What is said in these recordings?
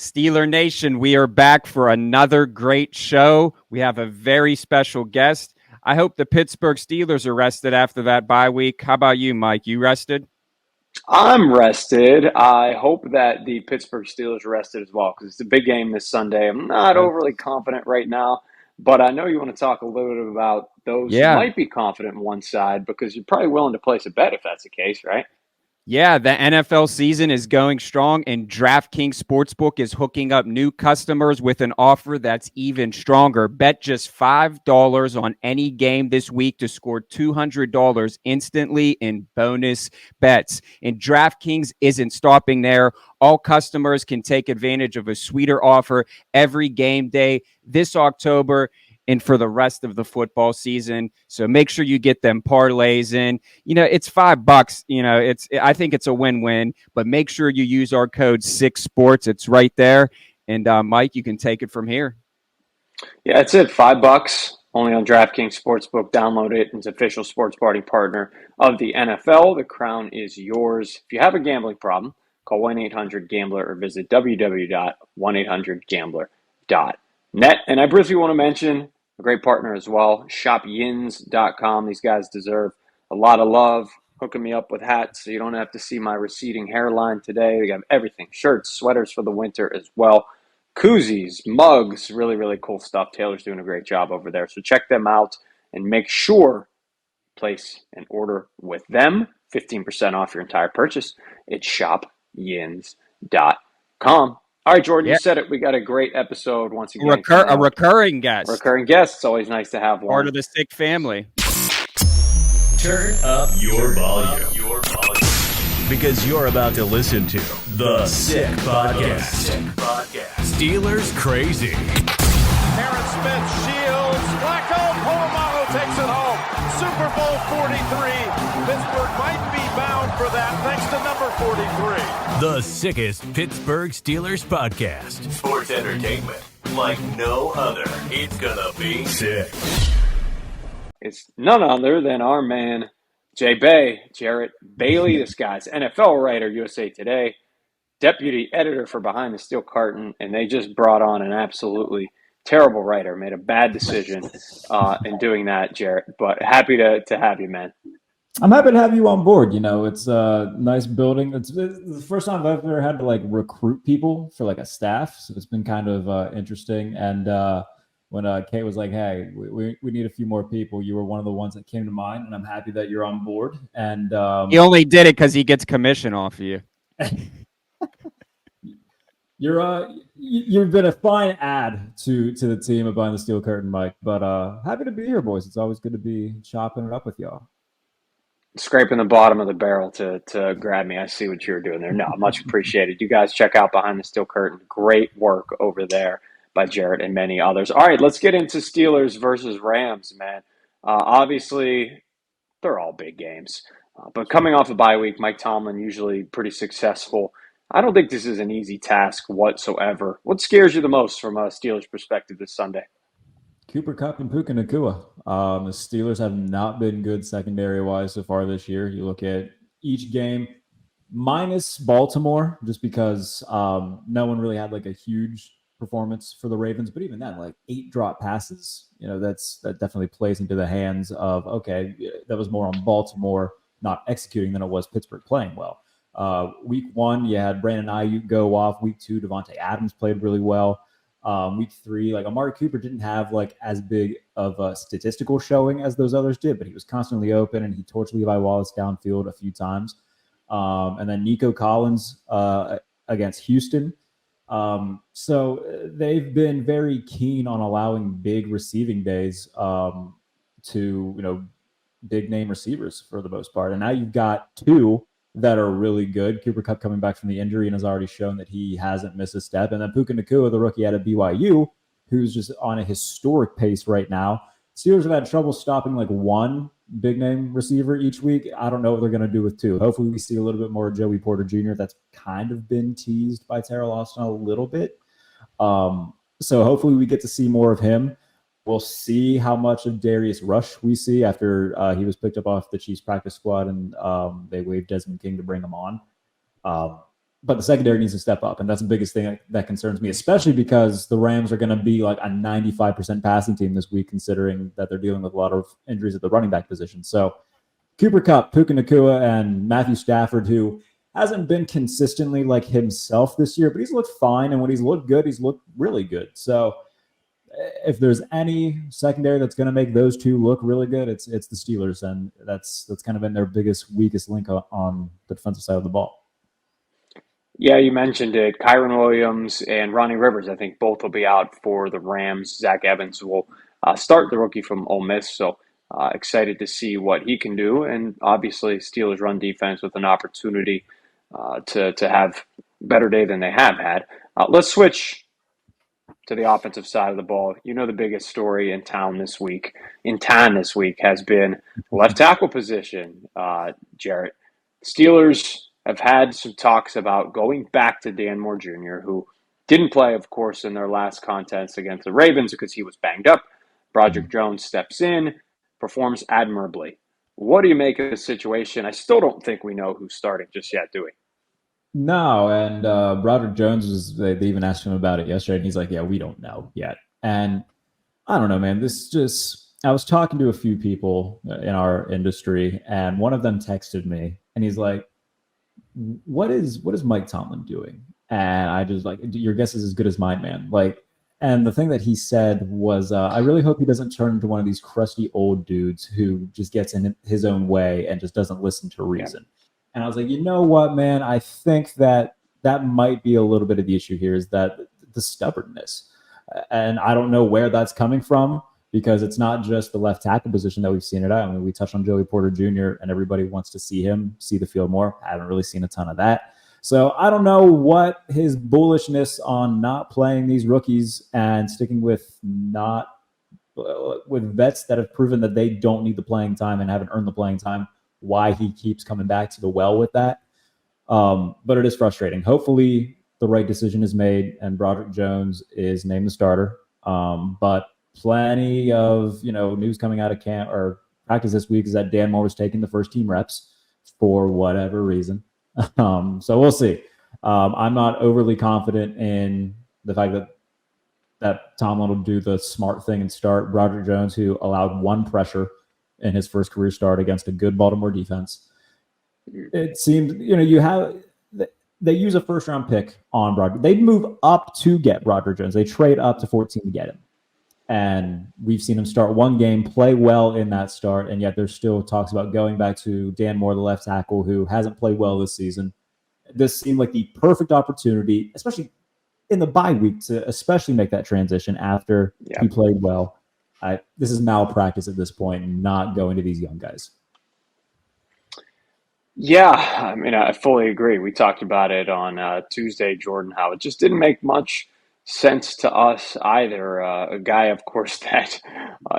Steeler Nation, we are back for another great show. We have a very special guest. I hope the Pittsburgh Steelers are rested after that bye week. How about you, Mike? You rested? I'm rested. I hope that the Pittsburgh Steelers are rested as well because it's a big game this Sunday. I'm not overly confident right now, but I know you want to talk a little bit about those who Yeah. might be confident in one side because you're probably willing to place a bet if that's the case, right? Yeah, the NFL season is going strong, and DraftKings Sportsbook is hooking up new customers with an offer that's even stronger. Bet just $5 on any game this week to score $200 instantly in bonus bets. And DraftKings isn't stopping there. All customers can take advantage of a sweeter offer every game day this October and for the rest of the football season. So make sure you get them parlays in. It's $5. I think it's a win-win, but make sure you use our code 6sports. It's right there. And Mike, you can take it from here. Yeah, that's it. $5 only on DraftKings Sportsbook. Download it. It's an official sports party partner of the NFL. The crown is yours. If you have a gambling problem, call 1-800-GAMBLER or visit www.1800gambler.net. And I briefly want to mention a great partner as well, shopyins.com. These guys deserve a lot of love, hooking me up with hats so you don't have to see my receding hairline today. They got everything, shirts, sweaters for the winter as well. Koozies, mugs, really, really cool stuff. Taylor's doing a great job over there. So check them out and make sure place an order with them. 15% off your entire purchase. It's shopyins.com. All right, Jordan, you said it. We got a great episode once again. A recurring guest. Recurring guest. It's always nice to have one. Part of the sick family. Turn up your volume. Because you're about to listen to The Sick Podcast. Steelers Crazy. Aaron Smith shields. Flacco. Polamalu takes it home. Super Bowl 43. Pittsburgh might be bound for that thanks to number 43. The sickest Pittsburgh Steelers podcast. Sports entertainment like no other. It's gonna be sick. It's none other than our man, Jarrett Bailey. This guy's NFL writer, USA Today, deputy editor for Behind the Steel Curtain, and they just brought on an absolutely terrible writer. Made a bad decision in doing that, Jarrett. But happy to have you, man. I'm happy to have you on board. It's a nice building. It's the first time I've ever had to recruit people for a staff, so it's been kind of interesting. And when Kate was like, "Hey, we need a few more people," you were one of the ones that came to mind, and I'm happy that you're on board. And he only did it because he gets commission off of you. You've been a fine add to the team of Behind the Steel Curtain, Mike. But happy to be here, boys. It's always good to be chopping it up with y'all. Scraping the bottom of the barrel to grab me. I see what you're doing there. No, much appreciated. You guys check out Behind the Steel Curtain. Great work over there by Jarrett and many others. All right, let's get into Steelers versus Rams, man. Obviously, they're all big games. But coming off a bye week, Mike Tomlin usually pretty successful. I don't think this is an easy task whatsoever. What scares you the most from a Steelers perspective this Sunday? Cooper Kupp and Puka Nacua. The Steelers have not been good secondary-wise so far this year. You look at each game, minus Baltimore, just because no one really had a huge performance for the Ravens. But even then, 8 drop passes, that definitely plays into the hands of, okay, that was more on Baltimore not executing than it was Pittsburgh playing well. Week 1, you had Brandon Ayuk go off. Week 2, Devontae Adams played really well. Week 3, Amari Cooper didn't have as big of a statistical showing as those others did, but he was constantly open and he torched Levi Wallace downfield a few times. And then Nico Collins against Houston. So they've been very keen on allowing big receiving days to big name receivers for the most part. And now you've got 2 that are really good. Cooper Kupp coming back from the injury and has already shown that he hasn't missed a step. And then Puka Nacua, the rookie out of BYU, who's just on a historic pace right now. Steelers have had trouble stopping one big name receiver each week. I don't know what they're going to do with 2. Hopefully we see a little bit more Joey Porter Jr. That's kind of been teased by Terrell Austin a little bit. So hopefully we get to see more of him. We'll see how much of Darius Rush we see after he was picked up off the Chiefs practice squad and they waived Desmond King to bring him on. but the secondary needs to step up, and that's the biggest thing that concerns me, especially because the Rams are going to be like a 95% passing team this week, considering that they're dealing with a lot of injuries at the running back position. So Cooper Kupp, Puka Nacua, and Matthew Stafford, who hasn't been consistently like himself this year, but he's looked fine, and when he's looked good, he's looked really good. So if there's any secondary that's going to make those two look really good, it's the Steelers, and that's kind of been their biggest, weakest link on the defensive side of the ball. Yeah, you mentioned it. Kyron Williams and Ronnie Rivers, I think both will be out for the Rams. Zach Evans will start, the rookie from Ole Miss. So excited to see what he can do. And obviously, Steelers run defense with an opportunity to have a better day than they have had. Let's switch to the offensive side of the ball. You know, the biggest story in town this week has been left tackle position, Jarrett. Steelers have had some talks about going back to Dan Moore Jr., who didn't play, of course, in their last contest against the Ravens because he was banged up. Broderick Jones steps in, performs admirably. What do you make of the situation? I still don't think we know who's starting just yet, do we? No, and Broderick Jones they even asked him about it yesterday, and he's like, yeah, we don't know yet. And I don't know, man. I was talking to a few people in our industry, and one of them texted me, and he's like, what is Mike Tomlin doing? And I just like, your guess is as good as mine, man. Like, and the thing that he said was, I really hope he doesn't turn into one of these crusty old dudes who just gets in his own way and just doesn't listen to reason. Yeah. And I was like, you know what, man? I think that might be a little bit of the issue here, is that the stubbornness. And I don't know where that's coming from, because it's not just the left tackle position that we've seen it at. I mean, we touched on Joey Porter Jr., and everybody wants to see the field more. I haven't really seen a ton of that. So I don't know what his bullishness on not playing these rookies and sticking with vets that have proven that they don't need the playing time and haven't earned the playing time, why he keeps coming back to the well with that. But it is frustrating. Hopefully the right decision is made and Broderick Jones is named the starter. But plenty of news coming out of camp or practice this week is that Dan Moore was taking the first team reps for whatever reason. So we'll see. I'm not overly confident in the fact that Tomlin will do the smart thing and start Broderick Jones, who allowed one pressure in his first career start against a good Baltimore defense. It seems they use a first round pick on Broderick. They'd move up to get Broderick Jones. They trade up to 14 to get him. And we've seen him start one game, play well in that start, and yet there's still talks about going back to Dan Moore, the left tackle, who hasn't played well this season. This seemed like the perfect opportunity, especially in the bye week, to especially make that transition after he played well. This is malpractice at this point, not going to these young guys. Yeah, I mean, I fully agree. We talked about it on Tuesday, Jordan, how it just didn't make much sense to us either. A guy, of course, that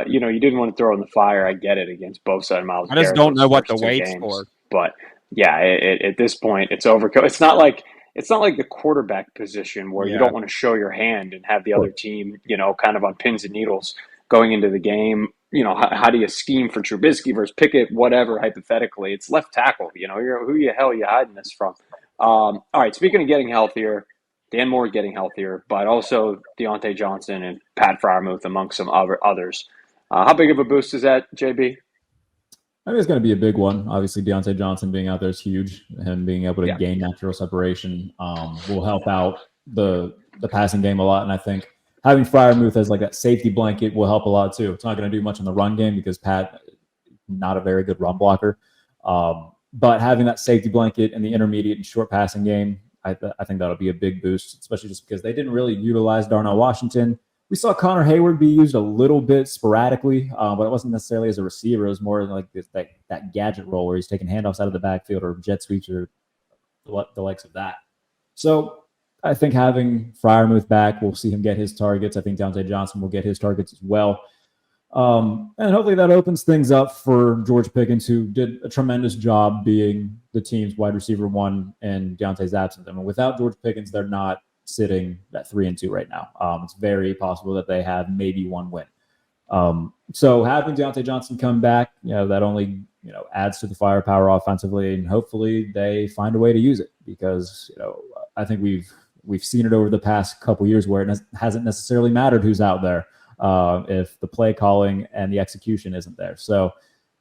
you didn't want to throw in the fire. I get it, against both sides. Miles I just Garrett don't know what the first two wait's games. for. But yeah, at this point, it's overkill. It's not like the quarterback position where you don't want to show your hand and have the other team, kind of on pins and needles going into the game. How do you scheme for Trubisky versus Pickett, whatever, hypothetically? It's left tackle. Who the hell are you hiding this from? All right, speaking of getting healthier, Dan Moore getting healthier, but also Deontay Johnson and Pat Freiermuth among some others. How big of a boost is that, JB? I think it's going to be a big one. Obviously, Deontay Johnson being out there is huge. Him being able to gain natural separation will help out the passing game a lot. And I think having Freiermuth as like that safety blanket will help a lot too. It's not going to do much in the run game because Pat, not a very good run blocker. But having that safety blanket in the intermediate and short passing game, I think that'll be a big boost, especially just because they didn't really utilize Darnell Washington. We saw Connor Hayward be used a little bit sporadically, but it wasn't necessarily as a receiver. It was more like that gadget role where he's taking handoffs out of the backfield or jet sweeps or the likes of that. So I think having Freiermuth back, we'll see him get his targets. I think Deontay Johnson will get his targets as well. And hopefully that opens things up for George Pickens, who did a tremendous job being the team's wide receiver one in Deontay's absence. I mean, without George Pickens, they're not sitting at 3-2 right now. It's very possible that they have maybe one win. So having Deontay Johnson come back, that only adds to the firepower offensively, and hopefully they find a way to use it because I think we've seen it over the past couple years where it hasn't necessarily mattered who's out there if the play calling and the execution isn't there. So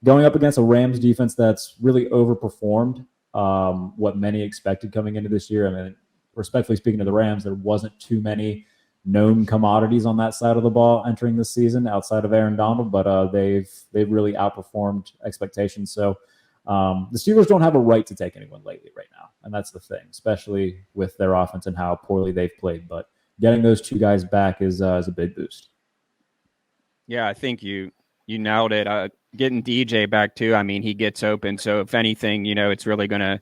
going up against a Rams defense that's really overperformed what many expected coming into this year. I mean, respectfully speaking to the Rams, there wasn't too many known commodities on that side of the ball entering this season outside of Aaron Donald, but they've really outperformed expectations. So the Steelers don't have a right to take anyone lately right now, and that's the thing, especially with their offense and how poorly they've played. But getting those two guys back is a big boost. Yeah, I think you nailed it. Getting DJ back too. I mean, he gets open. So if anything, it's really going to,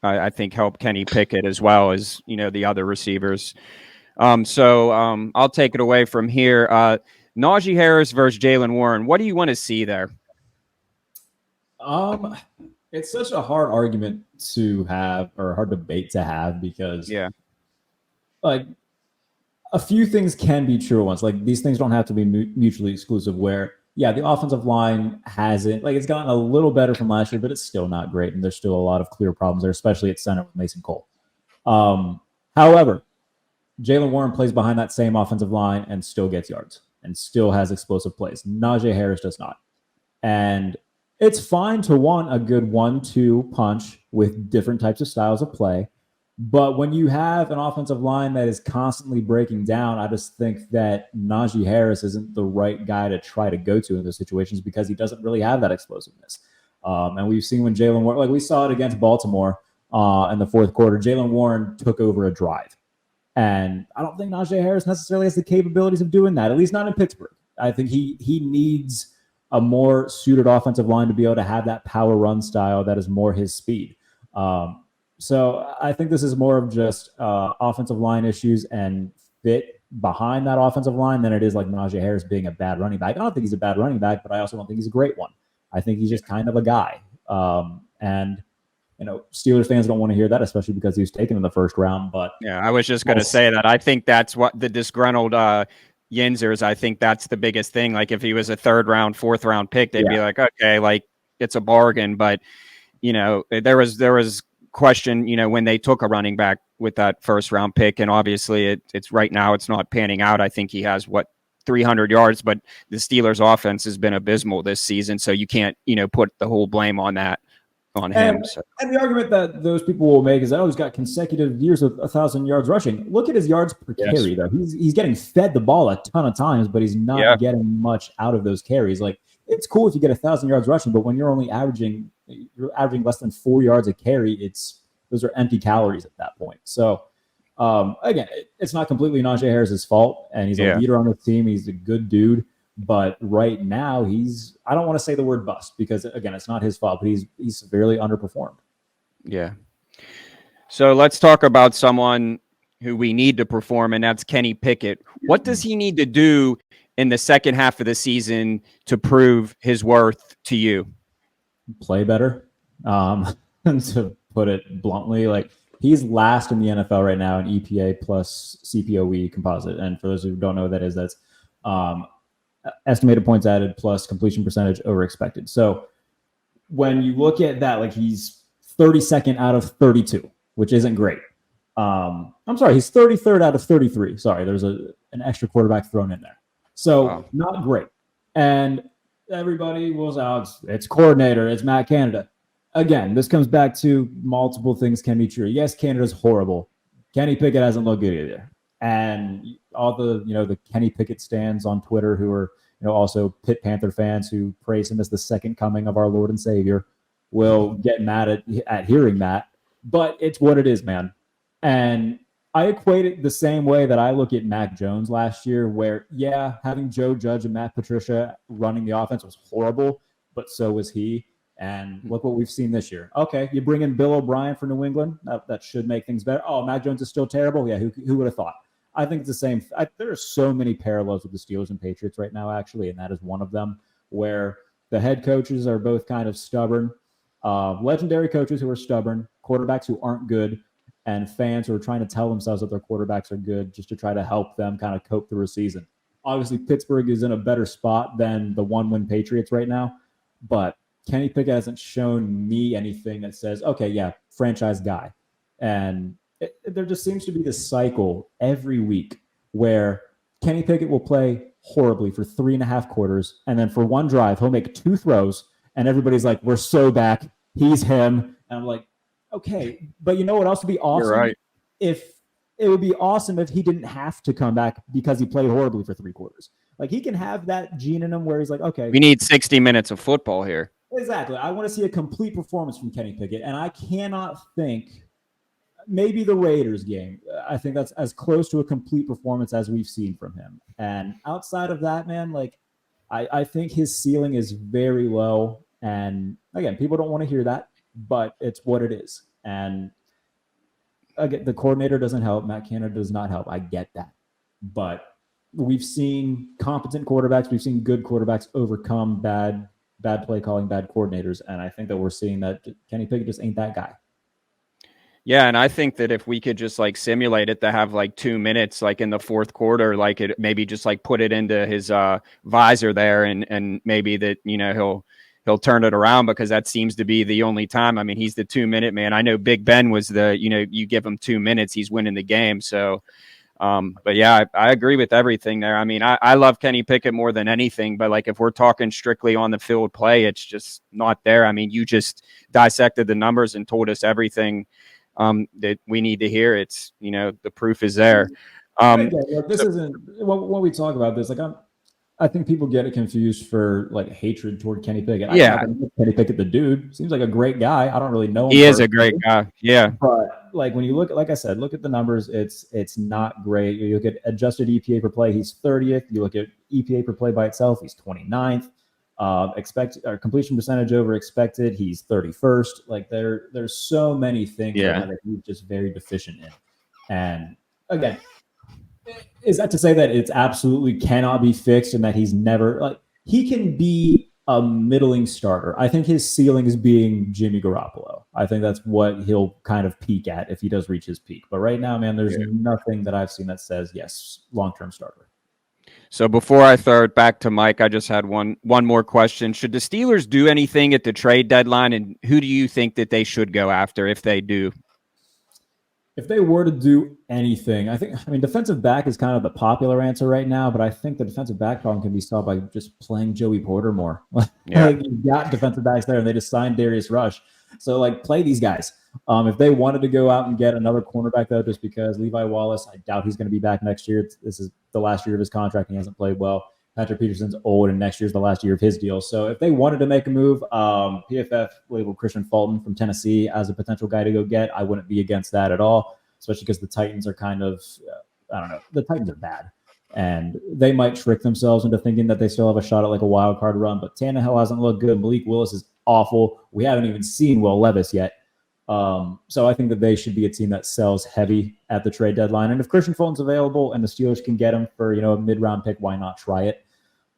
I think, help Kenny Pickett as well as the other receivers. So I'll take it away from here. Najee Harris versus Jaylen Warren. What do you want to see there? It's such a hard argument to have, or hard debate to have, because like a few things can be true at once. Like these things don't have to be mutually exclusive. Where the offensive line hasn't, like, it's gotten a little better from last year, but it's still not great, and there's still a lot of clear problems there, especially at center with Mason Cole. However, Jaylen Warren plays behind that same offensive line and still gets yards and still has explosive plays. Najee Harris does not. And it's fine to want a good 1-2 punch with different types of styles of play. But when you have an offensive line that is constantly breaking down, I just think that Najee Harris isn't the right guy to try to go to in those situations because he doesn't really have that explosiveness. And we've seen when Jaylen Warren, like we saw it against Baltimore in the fourth quarter, Jaylen Warren took over a drive. And I don't think Najee Harris necessarily has the capabilities of doing that, at least not in Pittsburgh. I think he needs a more suited offensive line to be able to have that power run style that is more his speed. So I think this is more of just offensive line issues and fit behind that offensive line than it is like Najee Harris being a bad running back. I don't think he's a bad running back, but I also don't think he's a great one. I think he's just kind of a guy. And Steelers fans don't want to hear that, especially because he was taken in the first round. But yeah, I was just going to say that. I think that's what the disgruntled Yinzers, I think that's the biggest thing. Like if he was a third round, fourth round pick, they'd be like, okay, like it's a bargain. But, there was question, when they took a running back with that first round pick, and obviously it's right now it's not panning out. I think he has 300 yards, but the Steelers offense has been abysmal this season. So you can't, put the whole blame on him. And the argument that those people will make is that he's got consecutive years of 1,000 yards rushing. Look at his yards per carry, though. He's getting fed the ball a ton of times, but he's not getting much out of those carries. Like, it's cool if you get 1,000 yards rushing, but when you're only averaging less than 4 yards a carry, those are empty calories at that point. So again, it's not completely Najee Harris's fault, and he's a leader on the team. He's a good dude. But right now, I don't want to say the word bust because, again, it's not his fault, but he's severely underperformed. Yeah. So let's talk about someone who we need to perform, and that's Kenny Pickett. What does he need to do in the second half of the season to prove his worth to you? Play better. To put it bluntly, like he's last in the NFL right now in EPA plus CPOE composite. And for those who don't know what that is, that's estimated points added plus completion percentage over expected. So when you look at that, like he's 32nd out of 32, which isn't great. I'm sorry, he's 33rd out of 33. Sorry, there's an extra quarterback thrown in there. So not great. And everybody was out. It's coordinator. It's Matt Canada. Again, this comes back to multiple things can be true. Yes, Canada's horrible. Kenny Pickett hasn't looked good either. And all the Kenny Pickett stands on Twitter who are also Pitt Panther fans who praise him as the second coming of our Lord and Savior will get mad at hearing that. But it's what it is, man. And I equate it the same way that I look at Mac Jones last year, where, having Joe Judge and Matt Patricia running the offense was horrible, but so was he. And look what we've seen this year. Okay, you bring in Bill O'Brien for New England. That should make things better. Oh, Mac Jones is still terrible? Yeah, who would have thought? I think it's the same. There are so many parallels with the Steelers and Patriots right now, actually, and that is one of them, where the head coaches are both kind of stubborn, legendary coaches who are stubborn, quarterbacks who aren't good, and fans who are trying to tell themselves that their quarterbacks are good just to try to help them kind of cope through a season. Obviously, Pittsburgh is in a better spot than the one-win Patriots right now, but Kenny Pickett hasn't shown me anything that says, okay, franchise guy. And there just seems to be this cycle every week where Kenny Pickett will play horribly for 3.5 quarters, and then for one drive, he'll make 2 throws, and everybody's like, we're so back. He's him. And I'm like, okay, but you know what else would be awesome? You're right. If it would be awesome if he didn't have to come back because he played horribly for 3 quarters. Like, he can have that gene in him where he's like, okay. We need 60 minutes of football here. Exactly. I want to see a complete performance from Kenny Pickett, and I cannot think maybe the Raiders game. I think that's as close to a complete performance as we've seen from him. And outside of that, man, like I think his ceiling is very low. And again, people don't want to hear that, but it's what it is. And again, the coordinator doesn't help. Matt Canada does not help. I get that. But we've seen competent quarterbacks. We've seen good quarterbacks overcome bad play calling, bad coordinators. And I think that we're seeing that Kenny Pickett just ain't that guy. Yeah, and I think that if we could just like simulate it to have like 2 minutes, like in the fourth quarter, like it maybe just like put it into his visor there, and maybe that he'll turn it around, because that seems to be the only time. I mean, he's the 2-minute man. I know Big Ben was you give him 2 minutes, he's winning the game. So, but yeah, I agree with everything there. I mean, I love Kenny Pickett more than anything, but like if we're talking strictly on the field play, it's just not there. I mean, you just dissected the numbers and told us everything that we need to hear. It's the proof is there. This isn't when we talk about this. Like I think people get it confused for like hatred toward Kenny Pickett. Yeah, Kenny Pickett, the dude seems like a great guy. I don't really know him. He is a great guy. Yeah, but like when you look, like I said, look at the numbers. It's not great. You look at adjusted EPA per play, he's 30th. You look at EPA per play by itself, he's 29th. Completion percentage over expected, he's 31st. Like there's so many things that he's just very deficient in. And again, is that to say that it's absolutely cannot be fixed and that he's never like he can be a middling starter? I think his ceiling is being Jimmy Garoppolo. I think that's what he'll kind of peak at if he does reach his peak. But right now, man, there's nothing that I've seen that says yes, long-term starter. So before I throw it back to Mike, I just had one more question. Should the Steelers do anything at the trade deadline, and who do you think that they should go after if they do? If they were to do anything, I mean, defensive back is kind of the popular answer right now, but I think the defensive back problem can be solved by just playing Joey Porter more. Yeah. Like, you've got defensive backs there, and they just signed Darius Rush. So, like, play these guys. If they wanted to go out and get another cornerback, though, just because Levi Wallace, I doubt he's going to be back next year. This is the last year of his contract, and he hasn't played well. Patrick Peterson's old, and next year's the last year of his deal. So if they wanted to make a move, PFF labeled Christian Fulton from Tennessee as a potential guy to go get. I wouldn't be against that at all, especially because the Titans are kind of, I don't know, the Titans are bad. And they might trick themselves into thinking that they still have a shot at like a wild card run. But Tannehill hasn't looked good. Malik Willis is awful. We haven't even seen Will Levis yet. So I think that they should be a team that sells heavy at the trade deadline. And if Christian Fulton's available and the Steelers can get him for, a mid-round pick, why not try it?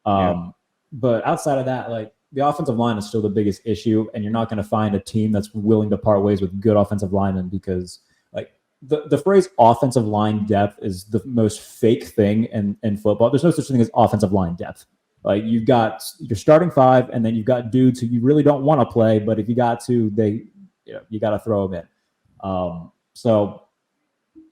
But outside of that, like, the offensive line is still the biggest issue, and you're not going to find a team that's willing to part ways with good offensive linemen, because like the phrase offensive line depth is the most fake thing in football. There's no such thing as offensive line depth. Like, you've got your starting five, and then you've got dudes who you really don't want to play, but if you got to, you got to throw them in. So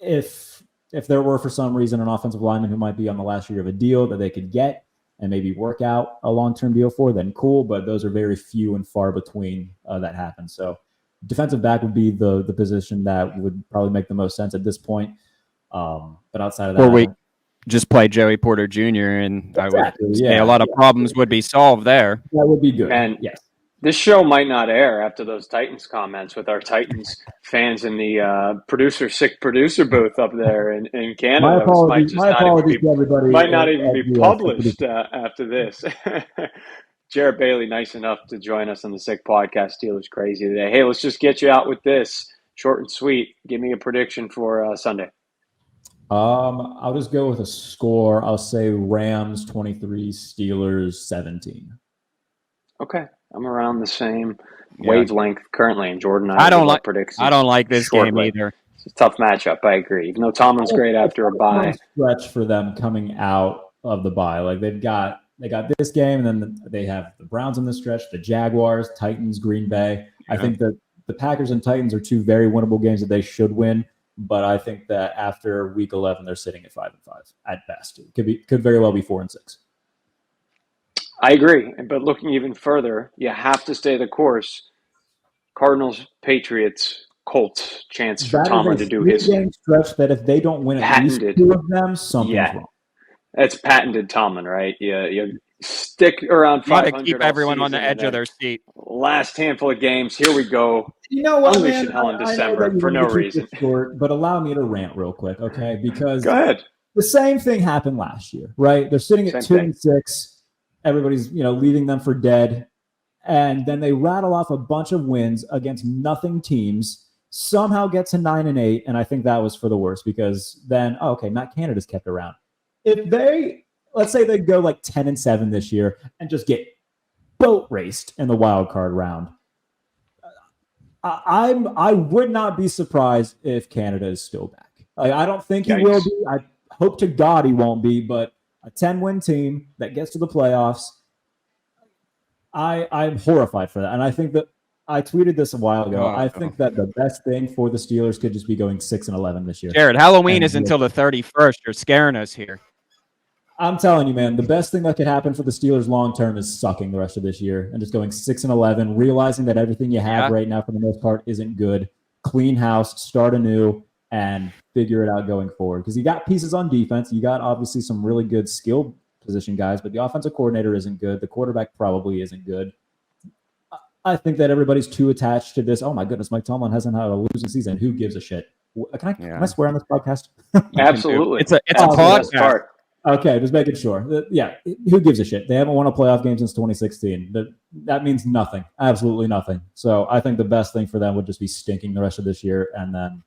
if there were for some reason an offensive lineman who might be on the last year of a deal that they could get and maybe work out a long-term deal for, then cool. But those are very few and far between that happens. So defensive back would be the position that would probably make the most sense at this point. But outside of that, or we just play Joey Porter Jr. and exactly, I would say a lot of problems would be solved there. That would be good. And yes. This show might not air after those Titans comments with our Titans fans in the sick producer booth up there in Canada. My apologies to everybody. Might not even be published after this. Jarrett Bailey, nice enough to join us on the Sick Podcast. Steelers Crazy today. Hey, let's just get you out with this. Short and sweet. Give me a prediction for Sunday. I'll just go with a score. I'll say Rams 23, Steelers 17. Okay. I'm around the same wavelength currently, and Jordan. I don't like this game either. It's a tough matchup. I agree. Even though Tomlin's great after a bye, stretch for them coming out of the bye. Like, they got this game, and then they have the Browns in the stretch, the Jaguars, Titans, Green Bay. Yeah. I think that the Packers and Titans are two very winnable games that they should win. But I think that after week 11, they're sitting at 5-5 at best. It could very well be 4-6. I agree. But looking even further, you have to stay the course. Cardinals, Patriots, Colts, chance for That is Tomlin a to do his three-game stretch that if they don't win at least patented. 2 of them, something's wrong. That's patented Tomlin, right? You stick around 500 to keep everyone on the edge of their seat. Last handful of games, here we go. You know what, Unleashing man? hell in I know December that you for want no to keep reason. this short, but allow me to rant real quick, okay? Because Go ahead. the same thing happened last year, right? They're sitting at Same 2-6. Everybody's leaving them for dead, and then they rattle off a bunch of wins against nothing teams. Somehow get to 9-8, and I think that was for the worst because then Matt Canada's kept around. If let's say they go like 10-7 this year and just get boat raced in the wild card round, I would not be surprised if Canada is still back. I don't think he will be. I hope to God he won't be, but a 10-win team that gets to the playoffs, I'm horrified for that. And I think that I tweeted this a while ago. I think that the best thing for the Steelers could just be going 6-11 this year. Jarrett, Halloween is until the 31st. You're scaring us here. I'm telling you, man, the best thing that could happen for the Steelers long term is sucking the rest of this year and just going 6-11, realizing that everything you have right now for the most part isn't good. Clean house, start anew, and figure it out going forward. Because you got pieces on defense. You got obviously some really good skill position guys, but the offensive coordinator isn't good. The quarterback probably isn't good. I think that everybody's too attached to this. Oh my goodness, Mike Tomlin hasn't had a losing season. Who gives a shit? Can I swear on this podcast? Absolutely. It's a podcast. Okay, just making sure. Who gives a shit? They haven't won a playoff game since 2016. That means nothing. Absolutely nothing. So I think the best thing for them would just be stinking the rest of this year and then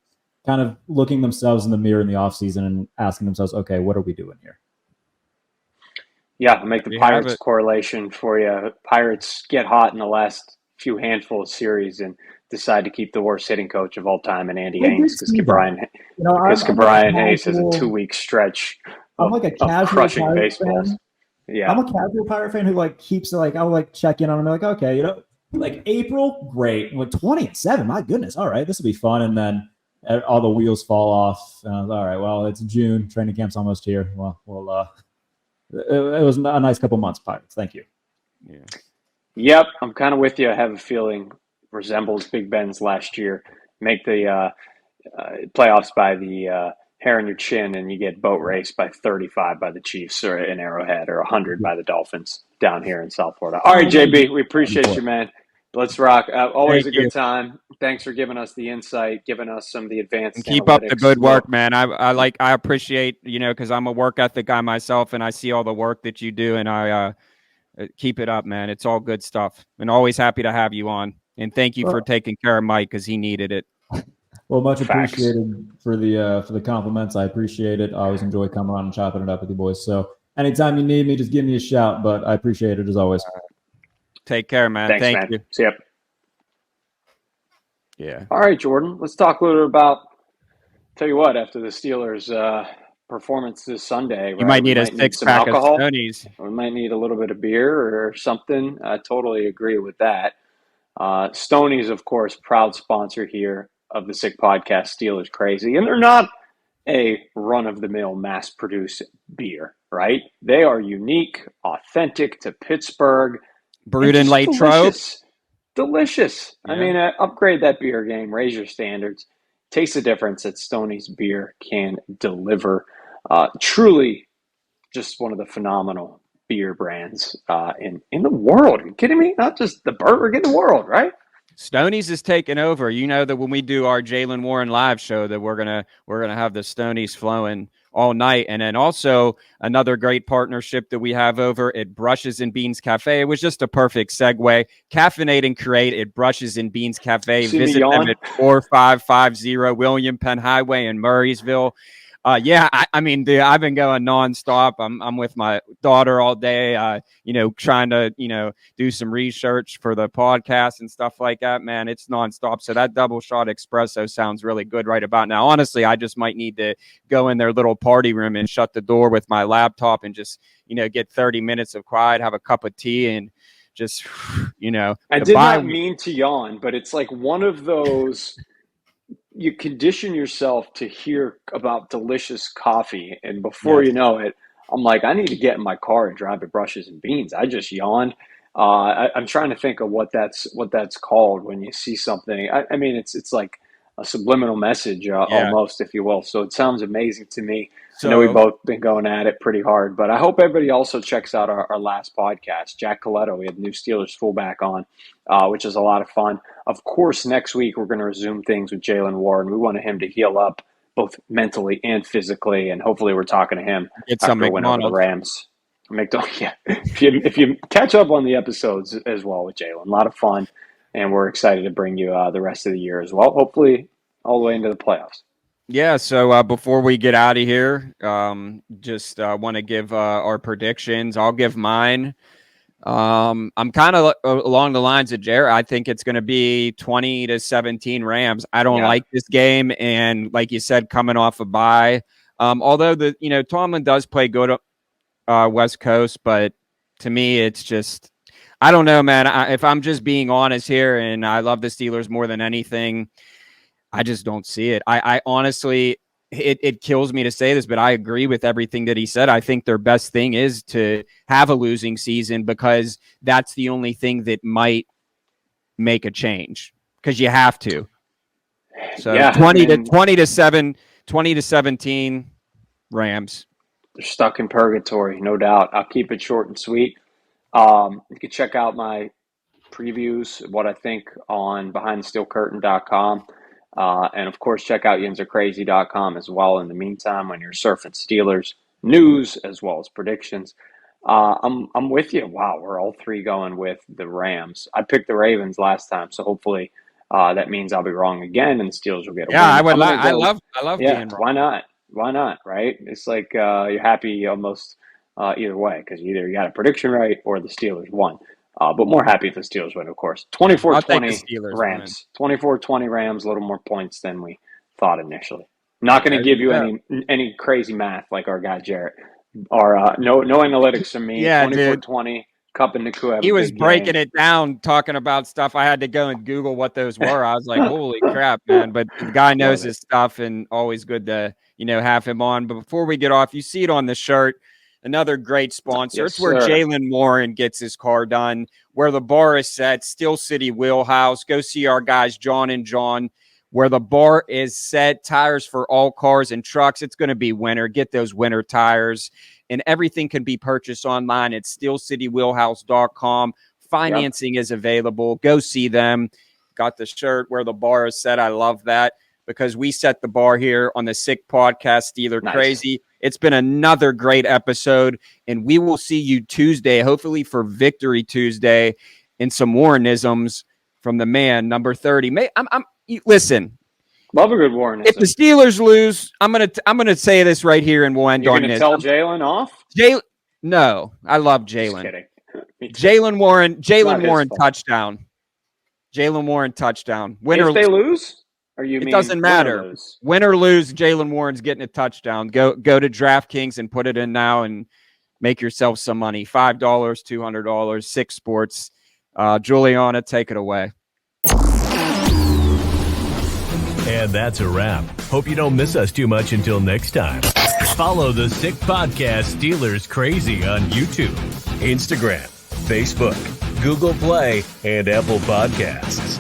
kind of looking themselves in the mirror in the offseason and asking themselves, okay, what are we doing here? Yeah, I'll make the Pirates correlation for you. Pirates get hot in the last few handful of series and decide to keep the worst hitting coach of all time in Andy Hayes because Brian Hayes has a 2-week stretch. I'm like a casual crushing Pirate baseballs. fan. Yeah, I'm a casual Pirate fan who keeps I'll check in on him okay, April, great. 20-7, my goodness, all right, this will be fun. And then all the wheels fall off. All right, well, it's June, training camp's almost here. Well, it was a nice couple months, Pirates. Thank you. Yeah. Yep, I'm kind of with you. I have a feeling resembles Big Ben's last year. Make the playoffs by the hair on your chin, and you get boat raced by 35 by the Chiefs or in Arrowhead or 100 by the Dolphins down here in South Florida. All right, JB, we appreciate you, man. Let's rock. Always a good time. Thanks for giving us the insight, giving us some of the advanced and keep up the good work, man. I appreciate, because I'm a work ethic guy myself, and I see all the work that you do, and I keep it up, man. It's all good stuff, and always happy to have you on. And thank you for taking care of Mike because he needed it. Well, much appreciated for the compliments. I appreciate it. I always enjoy coming on and chopping it up with you boys. So anytime you need me, just give me a shout. But I appreciate it as always. Take care, man. Thanks, Thank man. you. See ya. Yeah. All right, Jordan. Let's talk a little bit about. Tell you what, after the Steelers' performance this Sunday, you might need a 6-pack of Stoney's. We might need a little bit of beer or something. I totally agree with that. Stoney's, of course, proud sponsor here of the Sick Podcast, Steelers Crazy. And they're not a run-of-the-mill mass-produced beer, right? They are unique, authentic to Pittsburgh. Brewed in Latrobe. Delicious. Yeah. I mean, upgrade that beer game, raise your standards. Taste the difference that Stoney's beer can deliver. Truly just one of the phenomenal beer brands in the world. Are you kidding me? Not just the burger, in the world, right? Stoney's is taking over. You know that when we do our Jalen Warren live show, that we're gonna have the Stoney's flowing all night. And then also another great partnership that we have over at Brushes and Beans Cafe. It was just a perfect segue. Caffeinate and create at Brushes and Beans Cafe. Visit them at 4550 William Penn Highway in Murraysville. I mean, dude, I've been going nonstop. I'm with my daughter all day, trying to, do some research for the podcast and stuff like that, man. It's nonstop. So that double shot espresso sounds really good right about now. Honestly, I just might need to go in their little party room and shut the door with my laptop and just, get 30 minutes of quiet, have a cup of tea and just, I did not mean to yawn, but it's like one of those you condition yourself to hear about delicious coffee, and before you know it, I'm like, I need to get in my car and drive to Brushes and Beans. I just yawned. I'm trying to think of what that's called when you see something. I mean, it's like a subliminal message, almost, if you will. So it sounds amazing to me. I know we've both been going at it pretty hard, but I hope everybody also checks out our last podcast. Jack Coletto, we had the new Steelers fullback on, which is a lot of fun. Of course, next week we're going to resume things with Jaylen Warren. We wanted him to heal up both mentally and physically, and hopefully we're talking to him after a win over the Rams. Yeah. If you catch up on the episodes as well with Jaylen, a lot of fun, and we're excited to bring you the rest of the year as well, hopefully all the way into the playoffs. Yeah, so before we get out of here, just want to give our predictions. I'll give mine. I'm kind of along the lines of Jarrett. I think it's going to be 20-17 Rams. I don't like this game, and like you said, coming off a bye. Although Tomlin does play good West Coast, but to me, it's just I don't know, man. If I'm just being honest here, and I love the Steelers more than anything, I just don't see it. I honestly, it kills me to say this, but I agree with everything that he said. I think their best thing is to have a losing season because that's the only thing that might make a change because you have to. So 20-17 Rams. They're stuck in purgatory, no doubt. I'll keep it short and sweet. You can check out my previews, what I think, on behindthesteelcurtain.com. And of course, check out yinzarcrazy.com as well. In the meantime, when you're surfing Steelers news as well as predictions, I'm with you. Wow, we're all three going with the Rams. I picked the Ravens last time, so hopefully that means I'll be wrong again, and the Steelers will get a win. I love being wrong. Why not? Right? It's like you're happy almost either way because either you got a prediction right or the Steelers won. But more happy if the Steelers win, of course. 24-20 Rams. 24-20 Rams, a little more points than we thought initially. Not going to give you any crazy math like our guy Jarrett. Or no analytics from me. Yeah, 24-20, Cup and Nakua. He was breaking it down, talking about stuff. I had to go and Google what those were. I was like, holy crap, man. But the guy knows his stuff, and always good to have him on. But before we get off, you see it on the shirt. Another great sponsor. Yes, it's where Jaylen Warren gets his car done, where the bar is set, still City Wheelhouse. Go see our guys, John and John, where the bar is set. Tires for all cars and trucks. It's going to be winter. Get those winter tires. And everything can be purchased online at stillcitywheelhouse.com. Financing is available. Go see them. Got the shirt where the bar is set. I love that because we set the bar here on the Sick Podcast, Steeler Crazy. It's been another great episode, and we will see you Tuesday, hopefully for Victory Tuesday, and some Warrenisms from the man, number 30. Listen. Love a good Warrenism. If the Steelers lose, I'm gonna say this right here, and we'll end on this. You're gonna tell Jaylen off? No, I love Jaylen. Just kidding. Jaylen Warren touchdown. Jaylen Warren touchdown. If they lose? It doesn't matter. Win or lose, Jaylen Warren's getting a touchdown. Go to DraftKings and put it in now and make yourself some money. $5, $200, 6 Sports. Juliana, take it away. And that's a wrap. Hope you don't miss us too much until next time. Follow the Sick Podcast Steelers Crazy on YouTube, Instagram, Facebook, Google Play, and Apple Podcasts.